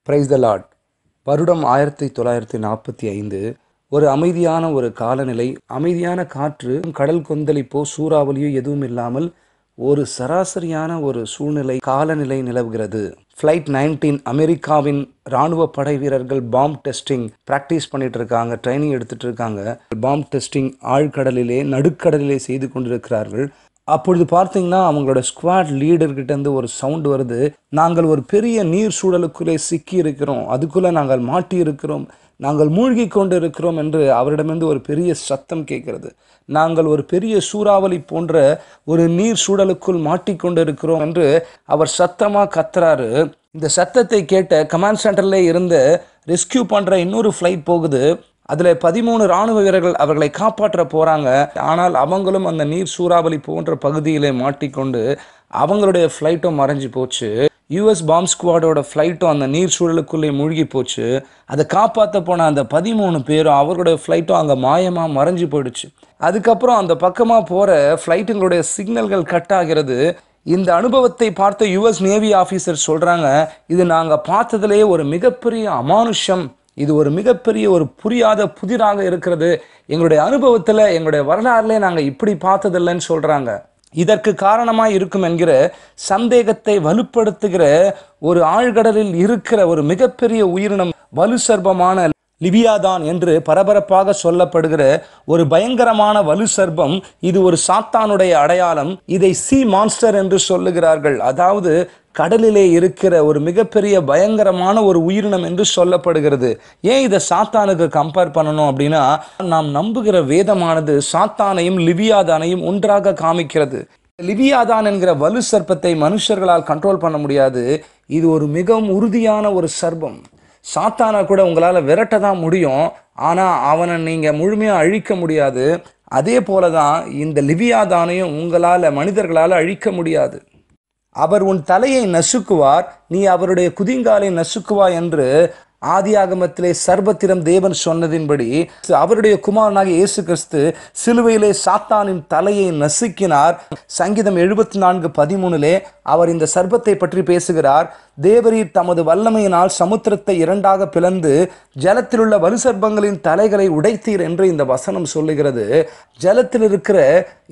Praise the Lord. வருடம் 1945. ஒரு அமைதியான ஒரு காலநிலை, அமைதியான காற்று, கடல் கொந்தளிப்போ சூறாவளியோ எதுவும் இல்லாமல் ஒரு சராசரியான ஒரு சூழ்நிலை காலநிலை நிலவுகிறது. ஃப்ளைட் 19 அமெரிக்காவின் இராணுவ படை வீரர்கள் பாம்ப் டெஸ்டிங் ப்ராக்டிஸ் பண்ணிட்டு இருக்காங்க, ட்ரைனிங் எடுத்துட்டு இருக்காங்க. பாம்ப் டெஸ்டிங் ஆழ்கடலிலே நடுக்கடலிலே செய்து கொண்டிருக்கிறார்கள். அப்பொழுது பார்த்தீங்கன்னா அவங்களோட ஸ்குவாட் லீடர்கிட்ட இருந்து ஒரு சவுண்ட் வருது. நாங்கள் ஒரு பெரிய நீர் சூழலுக்குள்ளே சிக்கி இருக்கிறோம், அதுக்குள்ளே நாங்கள் மாட்டி இருக்கிறோம், நாங்கள் மூழ்கி கொண்டு இருக்கிறோம் என்று அவரிடமிருந்து ஒரு பெரிய சத்தம் கேட்கிறது. நாங்கள் ஒரு பெரிய சூறாவளி போன்ற ஒரு நீர் சூழலுக்குள் மாட்டிக்கொண்டு இருக்கிறோம் என்று அவர் சத்தமாக கத்துறாரு. இந்த சத்தத்தை கேட்ட கமாண்ட் சென்டர்ல இருந்து ரெஸ்கியூ பண்ணுற இன்னொரு ஃப்ளைட் போகுது. அதில் 13 இராணுவ வீரர்கள் அவர்களை காப்பாற்ற போகிறாங்க. ஆனால் அவங்களும் அந்த நீர் சூறாவளி போன்ற பகுதியிலே மாட்டிக்கொண்டு அவங்களுடைய ஃப்ளைட்டும் மறைஞ்சு போச்சு. யூஎஸ் பாம்ப் ஸ்குவாடோட ஃப்ளைட்டும் அந்த நீர் சூழலுக்குள்ளே மூழ்கி போச்சு. அதை காப்பாற்ற போன அந்த 13 பேரும் அவர்களுடைய ஃப்ளைட்டும் அங்கே மாயமாக மறைஞ்சு போயிடுச்சு. அதுக்கப்புறம் அந்த பக்கமாக போகிற ஃப்ளைட்டுங்களுடைய சிக்னல்கள் கட் ஆகிறது. இந்த அனுபவத்தை பார்த்த யுஎஸ் நேவி ஆஃபீஸர் சொல்கிறாங்க, இது நாங்கள் பார்த்ததுலேயே ஒரு மிகப்பெரிய அமானுஷம், இது ஒரு மிகப்பெரிய ஒரு புரியாத புதிராக இருக்கிறது, எங்களுடைய அனுபவத்தில் எங்களுடைய வரலாறுலே நாங்கள் இப்படி பார்த்ததில்லைன்னு சொல்கிறாங்க. இதற்கு காரணமாக இருக்கும் என்கிற சந்தேகத்தை வலுப்படுத்துகிற ஒரு ஆழ்கடலில் இருக்கிற ஒரு மிகப்பெரிய உயிரினம், வலு சர்ப்பமான லிவியாதான் என்று பரபரப்பாக சொல்லப்படுகிற ஒரு பயங்கரமான வலு சர்ப்பம். இது ஒரு சாத்தானுடைய அடையாளம். இதை சி மான்ஸ்டர் என்று சொல்லுகிறார்கள். அதாவது கடலிலே இருக்கிற ஒரு மிகப்பெரிய பயங்கரமான ஒரு உயிரினம் என்று சொல்லப்படுகிறது. ஏன் இதை சாத்தானுக்கு கம்பேர் பண்ணணும் அப்படின்னா, நாம் நம்புகிற வேதமானது சாத்தானையும் லிவியாதானையும் ஒன்றாக காமிக்கிறது. லிவியாதான் என்கிற வலு சர்ப்பத்தை மனுஷர்களால் கண்ட்ரோல் பண்ண முடியாது. இது ஒரு மிகவும் உறுதியான ஒரு சர்ப்பம். சாத்தானை கூட உங்களால் விரட்ட தான் முடியும், ஆனால் அவனை நீங்கள் முழுமையாக அழிக்க முடியாது. அதே போல தான் இந்த லிவியாதானையும் உங்களால் மனிதர்களால் அழிக்க முடியாது. அவர் உன் தலையை நசுக்குவார், நீ அவருடைய குதிங்காலை நசுக்குவாய் என்று ஆதியாகமத்திலே சர்வத்திடம் தேவன் சொன்னதின்படி அவருடைய குமாரனாகிய இயேசு கிறிஸ்து சிலுவையிலே சாத்தானின் தலையை நசுக்கினார். சங்கீதம் 74:13 அவர் இந்த சர்ப்பத்தை பற்றி பேசுகிறார். தேவரீர் தமது வல்லமையினால் சமுத்திரத்தை இரண்டாக பிளந்து ஜலத்தில் உள்ள வலு சர்ப்பங்களின் தலைகளை உடைத்தீர் என்று இந்த வசனம் சொல்லுகிறது. ஜலத்தில் இருக்கிற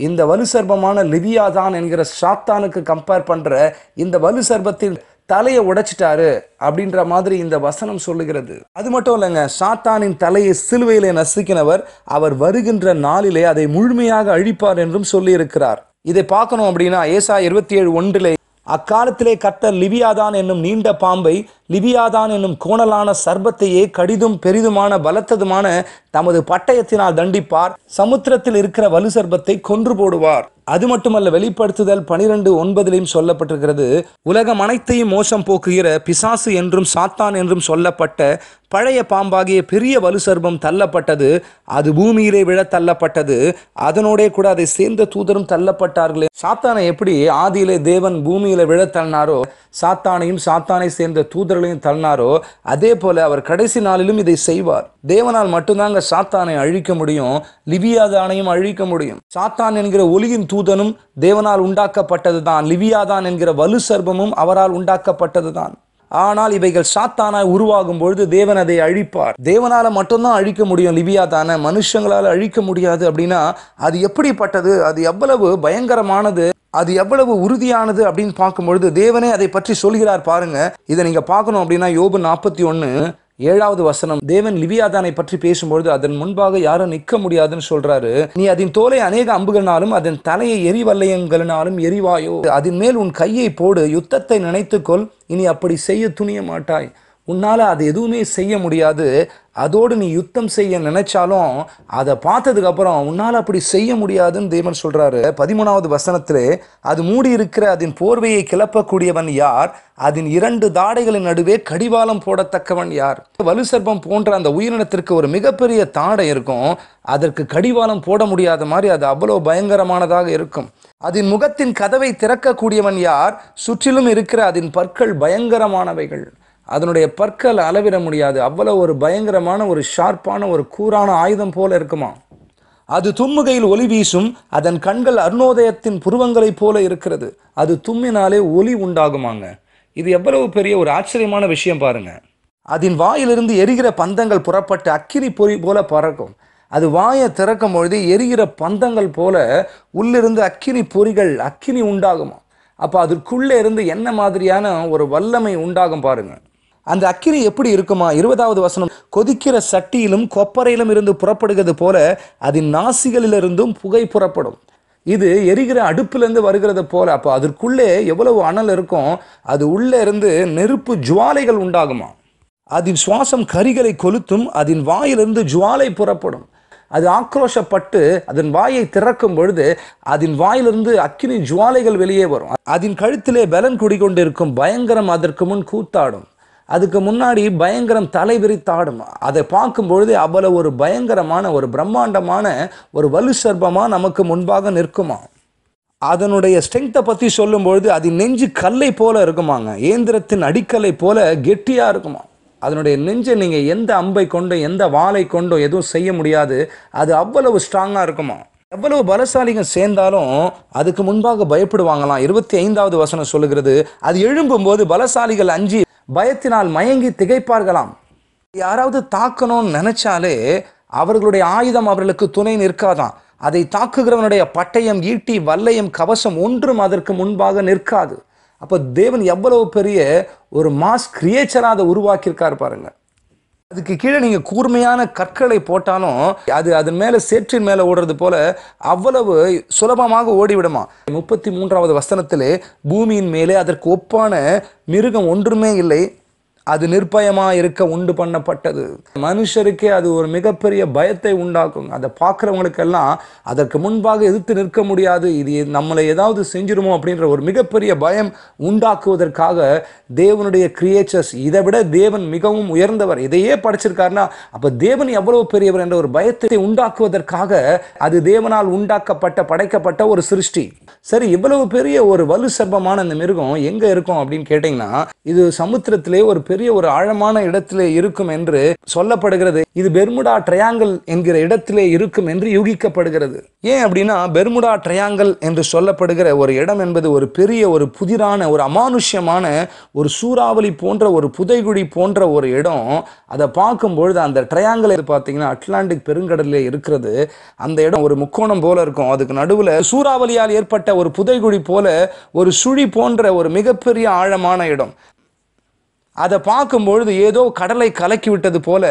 இந்த வலு சர்ப்பமான லிவியாதான் என்கிற சாத்தானுக்கு கம்பேர் பண்ற இந்த வலு சர்ப்பத்தின் தலையை உடைச்சிட்டாரு அப்படின்ற மாதிரி இந்த வசனம் சொல்லுகிறது. அது மட்டும் இல்லைங்க, சாத்தானின் தலையை சிலுவையிலே நசுக்கினவர் அவர் வருகின்ற நாளிலே அதை முழுமையாக அழிப்பார் என்றும் சொல்லி இருக்கிறார். இதை பார்க்கணும் அப்படின்னா ஏசாயா 27:1 அக்காலத்திலே கர்த்தர் லிவியாதான் என்னும் நீண்ட பாம்பை, லிவியாதான் என்னும் கோணலான சர்ப்பத்தையே கடிதும் பெரிதுமான பலத்ததுமான தமது பட்டயத்தினால் தண்டிப்பார், சமுத்திரத்தில் இருக்கிற வலு சர்ப்பத்தை கொன்று போடுவார். அது மட்டுமல்ல, வெளிப்படுத்துதல் 12:9 சொல்லப்பட்டிருக்கிறது, உலகம் அனைத்தையும் மோசம் போக்குகிற பிசாசு என்றும் சாத்தான் என்றும் சொல்லப்பட்ட பழைய பாம்பாகிய பெரிய வலு சர்ப்பம் தள்ளப்பட்டது, அது பூமியிலே விழ தள்ளப்பட்டது, அதனோடே கூட அதை சேர்ந்த தூதரும் தள்ளப்பட்டார்களே. சாத்தானை எப்படி ஆதியிலே தேவன் பூமியில விழ தள்ளினாரோ, சாத்தானையும் சாத்தானை சேர்ந்த தூதர்களையும் தள்ளினாரோ, அதே போல அவர் கடைசி நாளிலும் இதை செய்வார். தேவனால் மட்டும்தாங்க சாத்தானை அழிக்க முடியும், லிவியாதானையும் அழிக்க முடியும். சாத்தான் என்கிற ஒளியின் தூதனும் தேவனால் உண்டாக்கப்பட்டதுதான், லிவியாதான் என்கிற வலு சர்ப்பமும் அவரால் உண்டாக்கப்பட்டதுதான். ஆனால் இவைகள் சாத்தானாய் உருவாகும் பொழுது தேவன் அதை அழிப்பார். தேவனால மட்டும்தான் அழிக்க முடியும் லிவியாதான, மனுஷங்களால் அழிக்க முடியாது. அப்படின்னா அது எப்படிப்பட்டது, அது எவ்வளவு பயங்கரமானது, அது எவ்வளவு உறுதியானது அப்படின்னு பார்க்கும்பொழுது தேவனே அதை பற்றி சொல்கிறார். பாருங்க, இதை நீங்க பார்க்கணும் அப்படின்னா யோபு 41:7 தேவன் லிவியாதானை பற்றி பேசும்பொழுது அதன் முன்பாக யாரும் நிற்க முடியாதுன்னு சொல்றாரு. நீ அதன் தோலை அநேக அம்புகளினாலும் அதன் தலையை எரிவல்லையங்களினாலும் எரிவாயோ, அதன் மேல் உன் கையை போடு, யுத்தத்தை நினைத்துக்கொள், இனி அப்படி செய்ய துணிய மாட்டாய். உன்னால் அது எதுவுமே செய்ய முடியாது. அதோடு நீ யுத்தம் செய்ய நினைச்சாலும் அதை பார்த்ததுக்கு அப்புறம் உன்னால் அப்படி செய்ய முடியாதுன்னு தேவன் சொல்றாரு. 13வது வசனத்திலே, அது மூடி இருக்கிற அதன் போர்வையை கிளப்பக்கூடியவன் யார், அதன் 2 தாடைகளின் நடுவே கடிவாளம் போடத்தக்கவன் யார். வலு சர்ப்பம் போன்ற அந்த உயிரினத்திற்கு ஒரு மிகப்பெரிய தாடை இருக்கும், அதற்கு கடிவாளம் போட முடியாத மாதிரி அது அவ்வளோ பயங்கரமானதாக இருக்கும். அதன் முகத்தின் கதவை திறக்கக்கூடியவன் யார், சுற்றிலும் இருக்கிற அதன் பற்கள் பயங்கரமானவைகள். அதனுடைய பற்கள் அளவிட முடியாது, அவ்வளவு ஒரு பயங்கரமான ஒரு ஷார்ப்பான ஒரு கூரான ஆயுதம் போல இருக்குமா. அது தும்முகையில் ஒளி வீசும், அதன் கண்கள் அருணோதயத்தின் புருவங்களைப் போல இருக்கிறது, அது தும்மினாலே ஒளி உண்டாகுமாங்க. இது எவ்வளவு பெரிய ஒரு ஆச்சரியமான விஷயம் பாருங்க. அதன் வாயிலிருந்து எரிகிற பந்தங்கள் புறப்பட்டு அக்கினி பொறி போல பறக்கும். அது வாயை திறக்கும் பொழுது எரிகிற பந்தங்கள் போல உள்ளிருந்து அக்கினி பொறிகள், அக்கினி உண்டாகுமா. அப்போ அதற்குள்ளே இருந்து என்ன மாதிரியான ஒரு வல்லமை உண்டாகும் பாருங்க. அந்த அக்கினி எப்படி இருக்குமா? 20வது வசனம், கொதிக்கிற சட்டியிலும் கொப்பரையிலும் இருந்து புறப்படுகிறது போல அதன் நாசிகளிலிருந்தும் புகை புறப்படும். இது எரிகிற அடுப்பிலிருந்து வருகிறது போல. அப்போ அதற்குள்ளே எவ்வளவு அனல் இருக்கும், அது உள்ளே இருந்து நெருப்பு ஜுவாலைகள் உண்டாகுமா. அதன் சுவாசம் கரிகளை கொளுத்தும், அதன் வாயிலிருந்து ஜுவாலை புறப்படும். அது ஆக்ரோஷப்பட்டு அதன் வாயை திறக்கும் பொழுது அதன் வாயிலிருந்து அக்கினி ஜுவாலைகள் வெளியே வரும். அதன் கழுத்திலே பலன் குடிகொண்டிருக்கும் பயங்கரம் அதற்கு முன் கூத்தாடும். அதுக்கு முன்னாடி பயங்கரம் தலை விரித்தாடும். அதை பார்க்கும் பொழுது அவ்வளவு ஒரு பயங்கரமான, ஒரு பிரம்மாண்டமான ஒரு வலு சர்ப்பமா நமக்கு முன்பாக நிற்குமா. அதனுடைய ஸ்ட்ரெங்த்தை பற்றி சொல்லும்பொழுது அது நெஞ்சு கல்லை போல இருக்குமாங்க, இயந்திரத்தின் அடிக்கல்லை போல கெட்டியா இருக்குமா. அதனுடைய நெஞ்சை நீங்கள் எந்த அம்பை கொண்டோ எந்த வாளை கொண்டோ எதுவும் செய்ய முடியாது. அது அவ்வளவு ஸ்ட்ராங்காக இருக்குமா. எவ்வளவு பலசாலிகள் சேர்ந்தாலும் அதுக்கு முன்பாக பயப்படுவாங்களாம். 25வது வசனம் சொல்லுகிறது, அது எழும்பும்போது பலசாலிகள் அஞ்சி பயத்தினால் மயங்கி திகைப்பார்களாம். யாராவது தாக்கணும்னு நினைச்சாலே அவர்களுடைய ஆயுதம் அவர்களுக்கு துணை நிற்காதான். அதை தாக்குகிறவனுடைய பட்டயம், ஈட்டி, வல்லையம், கவசம் ஒன்றும் அதற்கு முன்பாக நிற்காது. அப்போ தேவன் எவ்வளவு பெரிய ஒரு மாஸ் கிரியேச்சராக அதை உருவாக்கியிருக்காரு பாருங்க. அதுக்கு கீழே நீங்கள் கூர்மையான கற்களை போட்டாலும் அது அதன் மேலே சேற்றின் மேலே ஓடுறது போல அவ்வளவு சுலபமாக ஓடிவிடுமா. 33வது வசனத்திலே, பூமியின் மேலே அதற்கு ஒப்பான மிருகம் ஒன்றுமே இல்லை, அது நிர்பயமாக இருக்க உண்டு பண்ணப்பட்டது. மனுஷருக்கே அது ஒரு மிகப்பெரிய பயத்தை உண்டாக்கும். அதை பார்க்குறவங்களுக்கெல்லாம் அதற்கு முன்பாக எதிர்த்து நிற்க முடியாது. இது நம்மளை ஏதாவது செஞ்சிருமோ அப்படின்ற ஒரு மிகப்பெரிய பயம் உண்டாக்குவதற்காக தேவனுடைய கிரியேச்சர்ஸ், இதை விட தேவன் மிகவும் உயர்ந்தவர், இதையே படைச்சிருக்காருன்னா அப்போ தேவன் எவ்வளவு பெரியவர் என்ற ஒரு பயத்தை உண்டாக்குவதற்காக அது தேவனால் உண்டாக்கப்பட்ட, படைக்கப்பட்ட ஒரு சிருஷ்டி. சரி, இவ்வளவு பெரிய ஒரு வலு சர்ப்பமான இந்த மிருகம் எங்க இருக்கும் அப்படின்னு கேட்டீங்கன்னா, இது சமுத்திரத்திலே ஒரு பெரிய ஒரு ஆழமான இடத்திலே இருக்கும் என்று சொல்லப்படுகிறது. இது பெர்முடா ட்ரையாங்கிள் என்கிற இடத்திலே இருக்கும் என்று யூகிக்கப்படுகிறது. ஏன் அப்படின்னா, பெர்முடா ட்ரையாங்கிள் என்று சொல்லப்படுகிற ஒரு இடம் என்பது ஒரு பெரிய, ஒரு புதிரான, ஒரு அமானுஷ்யமான, ஒரு சூறாவளி போன்ற, ஒரு புதைகுழி போன்ற ஒரு இடம். அதை பார்க்கும்பொழுது அந்த ட்ரையாங்கிள் பார்த்தீங்கன்னா அட்லாண்டிக் பெருங்கடலிலே இருக்கிறது. அந்த இடம் ஒரு முக்கோணம் போல இருக்கும். அதுக்கு நடுவில் சூறாவளியால் ஏற்பட்ட ஒரு புதைகுழி போல ஒரு சுழி போன்ற ஒரு மிகப்பெரிய ஆழமான இடம். அதை பார்க்கும்பொழுது ஏதோ கடலை கலக்கி விட்டது போல,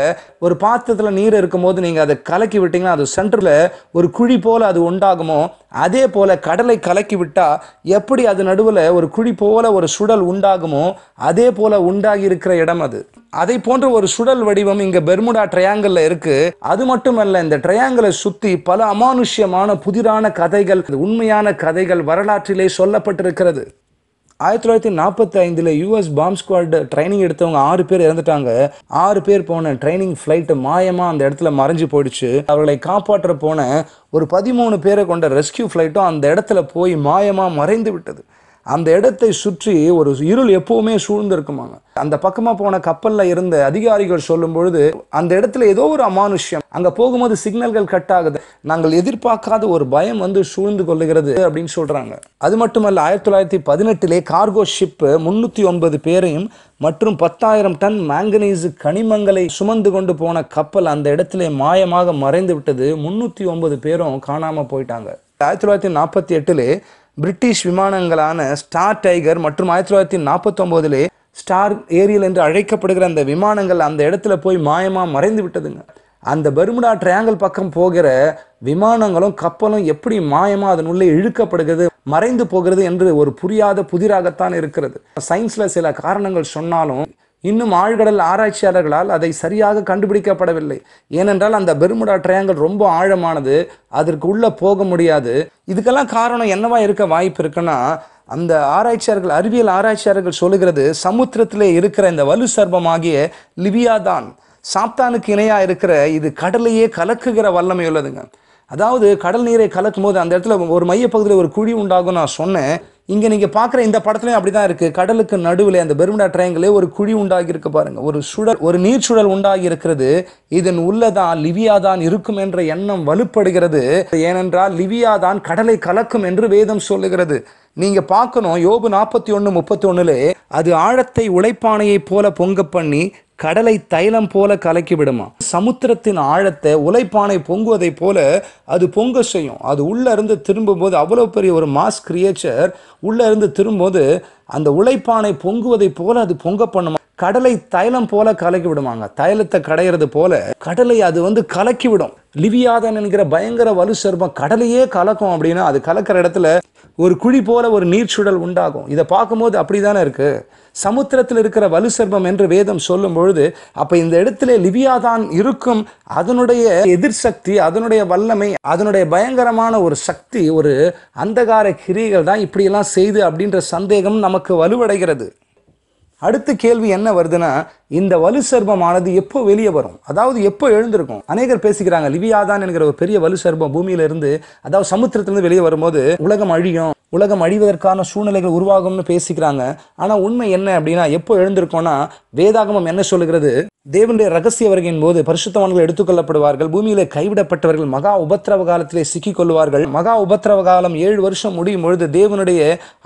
ஒரு பாத்திரத்தில் நீர் இருக்கும்போது நீங்கள் அதை கலக்கி விட்டீங்கன்னா அது சென்டரில் ஒரு குழி போல அது உண்டாகுமோ, அதே போல கடலை கலக்கி விட்டால் எப்படி அது நடுவில் ஒரு குழி போல ஒரு சுடல் உண்டாகுமோ, அதே போல உண்டாகி இருக்கிற இடம் அது. அதை போன்ற ஒரு சுடல் வடிவம் இங்கே பெர்முடா ட்ரையாங்கிளில் இருக்கு. அது மட்டுமல்ல, இந்த ட்ரையாங்கிளை சுற்றி பல அமானுஷ்யமான புதிரான கதைகள், உண்மையான கதைகள் வரலாற்றிலே சொல்லப்பட்டிருக்கிறது. 1945 யூஎஸ் பாம்ப் ஸ்குவாட் ட்ரைனிங் எடுத்தவங்க 6 பேர் இறந்துட்டாங்க. 6 பேர் போன ட்ரைனிங் ஃப்ளைட்டு மாயமாக அந்த இடத்துல மறைஞ்சு போயிடுச்சு. அவர்களை காப்பாற்ற போன ஒரு 13 பேரை கொண்ட ரெஸ்கியூ ஃப்ளைட்டும் அந்த இடத்துல போய் மாயமாக மறைந்து விட்டது. அந்த இடத்தை சுற்றி ஒரு இருள் எப்பவுமே சூழ்ந்திருக்குமாங்க. அந்த பக்கமாக போன கப்பலில் இருந்த அதிகாரிகள் சொல்லும் பொழுது அந்த இடத்துல ஏதோ ஒரு அமானுஷ்யம், அங்கே போகும்போது சிக்னல்கள் கட் ஆகுது, நாங்கள் எதிர்பார்க்காத ஒரு பயம் வந்து சூழ்ந்து கொள்ளுகிறது அப்படின்னு சொல்கிறாங்க. அது மட்டுமல்ல, 1918 கார்கோ ஷிப் 309 பேரையும் மற்றும் 10,000 டன் மேங்கனீஸ் கனிமங்களை சுமந்து கொண்டு போன கப்பல் அந்த இடத்துல மாயமாக மறைந்து விட்டது. 309 பேரும் காணாமல் போயிட்டாங்க. 1948 பிரிட்டிஷ் விமானங்களான ஸ்டார் டைகர் மற்றும் 1949 ஸ்டார் ஏரியல் என்று அழைக்கப்படுகிற அந்த விமானங்கள் அந்த இடத்துல போய் மாயமாக மறைந்து விட்டதுங்க. அந்த பெர்முடா ட்ரையாங்கிள் பக்கம் போகிற விமானங்களும் கப்பலும் எப்படி மாயமாக அதனுள்ளே இழுக்கப்படுகிறது, மறைந்து போகிறது என்று ஒரு புரியாத புதிராகத்தான் இருக்கிறது. சயின்ஸில் சில காரணங்கள் சொன்னாலும் இன்னும் ஆழ்கடல் ஆராய்ச்சியாளர்களால் அதை சரியாக கண்டுபிடிக்கப்படவில்லை. ஏனென்றால் அந்த பெர்முடா ட்ரையாங்கிள் ரொம்ப ஆழமானது, அதற்கு உள்ளே போக முடியாது. இதுக்கெல்லாம் காரணம் என்னவா இருக்க வாய்ப்பு இருக்குன்னா, அந்த ஆராய்ச்சியாளர்கள், அறிவியல் ஆராய்ச்சியாளர்கள் சொல்லுகிறது, சமுத்திரத்திலே இருக்கிற இந்த வலு சர்ப்பமாகிய லிவியாதான், சாத்தானுக்கு இணையாக இருக்கிற இது கடலையே கலக்குகிற வல்லமை உள்ளதுங்க. அதாவது கடல் நீரை கலக்கும் போது அந்த இடத்துல ஒரு மையப்பகுதியில் ஒரு குழி உண்டாகும் நான் சொன்னேன். இங்கே நீங்கள் பார்க்குற இந்த படத்துலையும் அப்படி தான் இருக்குது. கடலுக்கு நடுவில் அந்த பெர்முடா ட்ரையாங்கிளே ஒரு குழி உண்டாகி இருக்கு பாருங்கள், ஒரு சுடல், ஒரு நீர் சுடல் உண்டாகி இருக்கிறது. இதன் உள்ளதான் லிவியாதான் இருக்கும் என்ற எண்ணம் வலுப்படுகிறது. ஏனென்றால் லிவியாதான் கடலை கலக்கும் என்று வேதம் சொல்லுகிறது. நீங்க பார்க்கணும், யோபு 41:31 அது ஆழத்தை உழைப்பானையை போல பொங்க பண்ணி கடலை தைலம் போல கலக்கி விடுமா. சமுத்திரத்தின் ஆழத்தை உலைப்பானை பொங்குவதை போல அது பொங்க செய்யும். அது உள்ள இருந்து திரும்பும்போது அவ்வளவு பெரிய ஒரு மாஸ் கிரியேச்சர் உள்ள இருந்து திரும்பும்போது அந்த உலைப்பானை பொங்குவதை போல அது பொங்க பண்ணுமா. கடலை தைலம் போல கலக்கி விடுவாங்க. தைலத்தை கடையிறது போல கடலை அது கலக்கி விடும். லிவியாதான் என்கிற பயங்கர வலு சர்ப்பம் கடலையே கலக்கும். அப்படின்னா அது கலக்கிற இடத்துல ஒரு குழி போல ஒரு நீர்ச்சுடல் உண்டாகும். இதை பார்க்கும்போது அப்படிதானே இருக்கு. சமுத்திரத்தில் இருக்கிற வலு சர்ப்பம் என்று வேதம் சொல்லும் பொழுது அப்ப இந்த இடத்துல லிவியாதான் இருக்கும். அதனுடைய எதிர் சக்தி, அதனுடைய வல்லமை, அதனுடைய பயங்கரமான ஒரு சக்தி, ஒரு அந்தகார கிரியைகள் தான் இப்படியெல்லாம் செய்து அப்படின்ற சந்தேகம் நமக்கு வலுவடைகிறது. அடுத்த கேள்வி என்ன வருதுன்னா, இந்த வலு சர்ப்பமானது எப்போ வெளியே வரும், அதாவது எப்போ எழுந்திருக்கும். அநேகர் பேசிக்கிறாங்க லிவியாதான் என்கிற ஒரு பெரிய வலு சர்ப்பம் பூமியில இருந்து, அதாவது சமுத்திரத்திலிருந்து வெளியே வரும்போது உலகம் அழியும், உலகம் அழிவதற்கான சூழ்நிலைகள் உருவாகும்னு பேசிக்கிறாங்க. ஆனா உண்மை என்ன அப்படின்னா, எப்போ எழுந்திருக்கோம்னா வேதாகமம் என்ன சொல்லுகிறது, தேவனுடைய ரகசிய வருகையின் போது பரிசுத்தவான்கள் எடுத்துக்கொள்ளப்படுவார்கள். பூமியிலே கைவிடப்பட்டவர்கள் மகா உபத்திரவ காலத்திலே சிக்கிக் கொள்வார்கள். மகா உபத்திரவ காலம் 7 வருஷம் முடியும் பொழுது தேவனுடைய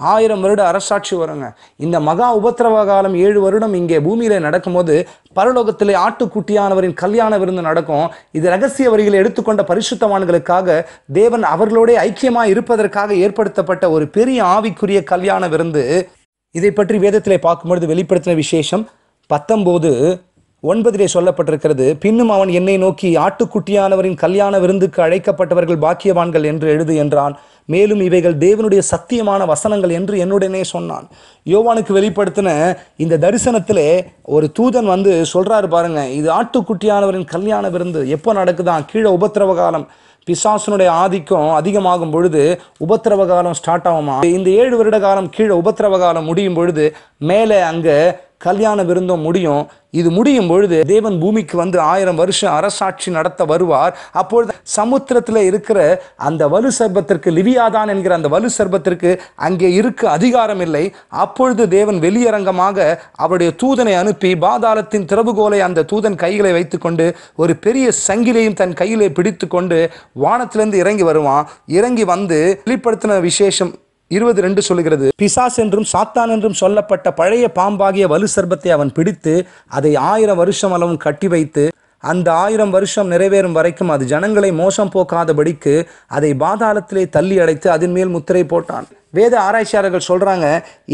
1000 வருட அரசாட்சி வருங்க. இந்த மகா உபத்திரவ காலம் 7 வருடம் இங்கே பூமியிலே நடக்கும்போது பரலோகத்திலே ஆட்டுக்குட்டியானவரின் கல்யாண விருந்து நடக்கும். இது ரகசிய வரிகளை எடுத்துக்கொண்ட பரிசுத்தவான்களுக்காக தேவன் அவர்களோட ஐக்கியமாய் இருப்பதற்காக ஏற்படுத்தப்பட்ட ஒரு பெரிய ஆவிக்குரிய கல்யாண விருந்து. இதை பற்றி வேதத்திலே பார்க்கும்பொழுது வெளிப்படுத்தின விசேஷம் 19:9 சொல்லப்பட்டிருக்கிறது, பின்னும் அவன் என்னை நோக்கி ஆட்டுக்குட்டியானவரின் கல்யாண விருந்துக்கு அழைக்கப்பட்டவர்கள் பாக்கியவான்கள் என்று எழுது என்றான். மேலும் இவைகள் தேவனுடைய சத்தியமான வசனங்கள் என்று என்னுடனே சொன்னான். யோவானுக்கு வெளிப்படுத்தின இந்த தரிசனத்திலே ஒரு தூதன் சொல்றாரு பாருங்க, இது ஆட்டுக்குட்டியானவரின் கல்யாண விருந்து. எப்போ நடக்குதான், கீழே உபத்திரவ காலம், பிசாசனுடைய ஆதிக்கம் அதிகமாகும் பொழுது உபத்திரவ காலம் ஸ்டார்ட் ஆகுமா. இந்த 7 வருட காலம் கீழே உபத்திரவ காலம் முடியும் பொழுது மேலே அங்க கல்யாண விருந்தும் முடியும். இது முடியும் பொழுது தேவன் பூமிக்கு 1000 வருஷம் அரசாட்சி நடத்த வருவார். அப்பொழுது சமுத்திரத்தில் இருக்கிற அந்த வலு சர்ப்பத்திற்கு, லிவியாதான் என்கிற அந்த வலு சர்ப்பத்திற்கு அங்கே இருக்க அதிகாரம் இல்லை. அப்பொழுது தேவன் வெளியரங்கமாக அவருடைய தூதனை அனுப்பி பாதாளத்தின் திறவுகோலை அந்த தூதன் கைகளை வைத்துக்கொண்டு ஒரு பெரிய சங்கிலையும் தன் கையிலே பிடித்து கொண்டு வானத்திலிருந்து இறங்கி வருவான். இறங்கி வெளிப்படுத்தின விசேஷம் 20:2 சொல்லுகிறது, பிசாஸ் என்றும் சாத்தான் என்றும் சொல்லப்பட்ட பழைய பாம்பாகிய வலு சர்ப்பத்தை அவன் பிடித்து அதை 1000 வருஷம் அளவும் கட்டி வைத்து அந்த 1000 வருஷம் நிறைவேறும் வரைக்கும் அது ஜனங்களை மோசம் போக்காதபடிக்கு அதை பாதாளத்திலே தள்ளி அடைத்து அதன் மேல் முத்திரை போட்டான். வேத ஆராய்ச்சியாளர்கள் சொல்றாங்க,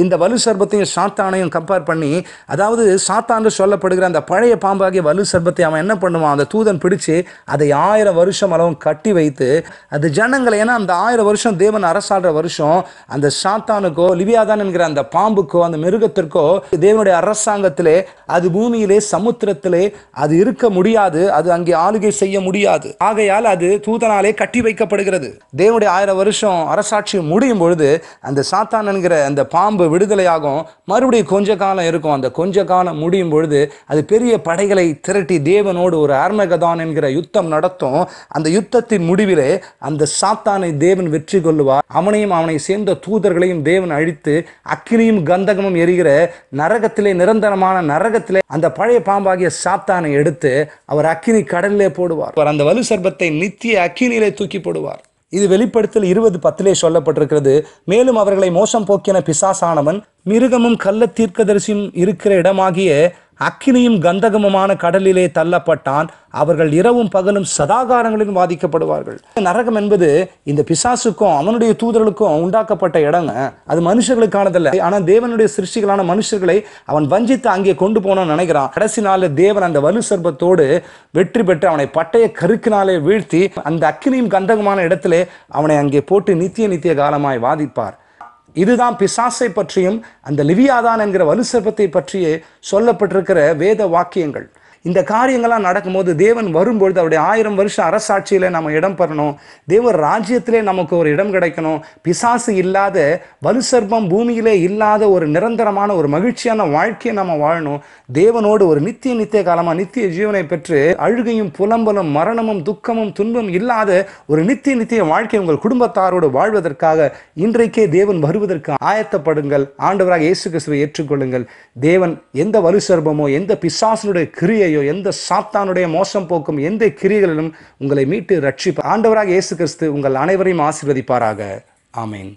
இந்த வலு சர்ப்பத்தையும் சாத்தானையும் கம்பேர் பண்ணி, அதாவது சாத்தான்னு சொல்லப்படுகிற அந்த பழைய பாம்பாகிய வலு சர்ப்பத்தை அவன் என்ன பண்ணுவான், அந்த தூதன் பிடிச்சு அதை 1000 வருஷம் அளவும் கட்டி வைத்து அது ஜனங்களை, ஏன்னா அந்த 1000 வருஷம் தேவன் அரசாடுற வருஷம், அந்த சாத்தானுக்கோ லிவியாதான் என்கிற அந்த பாம்புக்கோ அந்த மிருகத்திற்கோ தேவனுடைய அரசாங்கத்திலே அது பூமியிலே சமுத்திரத்திலே அது இருக்க முடியாது, அது அங்கே ஆளுகை செய்ய முடியாது. ஆகையால் அது தூதனாலே கட்டி வைக்கப்படுகிறது. தேவனுடைய 1000 வருஷம் அரசாட்சி முடியும் பொழுது அந்த சாத்தான் என்கிற அந்த பாம்பு விடுதலையாகும். மறுபடியும் கொஞ்ச காலம் இருக்கும். அந்த கொஞ்ச காலம் முடியும் பொழுது அது பெரிய படைகளை திரட்டி தேவனோடு ஒரு ஆர்மகதான் என்கிற யுத்தம் நடத்தும். அந்த யுத்தத்தின் முடிவிலே அந்த சாத்தானை தேவன் வெற்றி கொள்ளுவார். அவனையும் அவனை சேர்ந்த தூதர்களையும் தேவன் அழித்து அக்கினியும் கந்தகமும் எரிகிற நரகத்திலே, நிரந்தரமான நரகத்திலே அந்த பழைய பாம்பாகிய சாத்தானை எடுத்து அவர் அக்கினி கடலிலே போடுவார். அந்த வலு சர்ப்பத்தை நித்திய அக்கினியிலே தூக்கி போடுவார். இது வெளிப்படுத்தல் 20:10 சொல்லப்பட்டிருக்கிறது. மேலும் அவர்களை மோசம் போக்கின பிசாசானவன் மிருகமும் கள்ள தீர்க்கதரிசியும் இருக்கிற இடமாகிய அக்கினியும் கந்தகமுமான கடலிலே தள்ளப்பட்டான். அவர்கள் இரவும் பகலும் சதாகாரங்களிலும் வாதிக்கப்படுவார்கள். நரகம் என்பது இந்த பிசாசுக்கும் அவனுடைய தூதர்களுக்கும் உண்டாக்கப்பட்ட இடங்க. அது மனுஷர்களுக்கானதல்ல. ஆனா தேவனுடைய சிருஷ்டிகளான மனுஷர்களை அவன் வஞ்சித்து அங்கே கொண்டு போனான்னு நினைக்கிறான். கடைசி நாளில் தேவன் அந்த வலு சர்ப்பத்தோடு வெற்றி பெற்று அவனை பட்டய கருக்கினாலே வீழ்த்தி அந்த அக்கினியும் கந்தகமான இடத்திலே அவனை அங்கே போட்டு நித்திய காலமாய் வாதிப்பார். இதுதான் பிசாசை பற்றியும் அந்த லிவியாதான் என்கிற வலு சர்ப்பத்தை பற்றியே சொல்லப்பட்டிருக்கிற வேத வாக்கியங்கள். இந்த காரியங்கள்லாம் நடக்கும்போது தேவன் வரும்பொழுது அவருடைய 1000 வருஷம் அரசாட்சியில நம்ம இடம் பெறணும். தேவ ராஜ்யத்திலே நமக்கு ஒரு இடம் கிடைக்கணும். பிசாசு இல்லாத, வலு சர்ப்பம் பூமியிலே இல்லாத ஒரு நிரந்தரமான ஒரு மகிழ்ச்சியான வாழ்க்கையை நம்ம வாழணும். தேவனோடு ஒரு நித்திய காலமா நித்திய ஜீவனை பெற்று அழுகையும் புலம்பலும் மரணமும் துக்கமும் துன்பம் இல்லாத ஒரு நித்திய வாழ்க்கை உங்கள் குடும்பத்தாரோடு வாழ்வதற்காக இன்றைக்கே தேவன் வருவதற்கு ஆயத்தப்படுங்கள். ஆண்டவராக இயேசு கிறிஸ்துவை ஏற்றுக்கொள்ளுங்கள். தேவன் எந்த வலு சர்ப்பமோ, எந்த பிசாசனுடைய கிரியையோ, எந்த சாத்தானுடைய மோசம் போக்கும் எந்த கிரியைகளிலும் உங்களை மீட்டு ரட்சிப்பார். ஆண்டவராக இயேசு கிறிஸ்து உங்கள் அனைவரையும் ஆசீர்வதிப்பாராக. ஆமென்.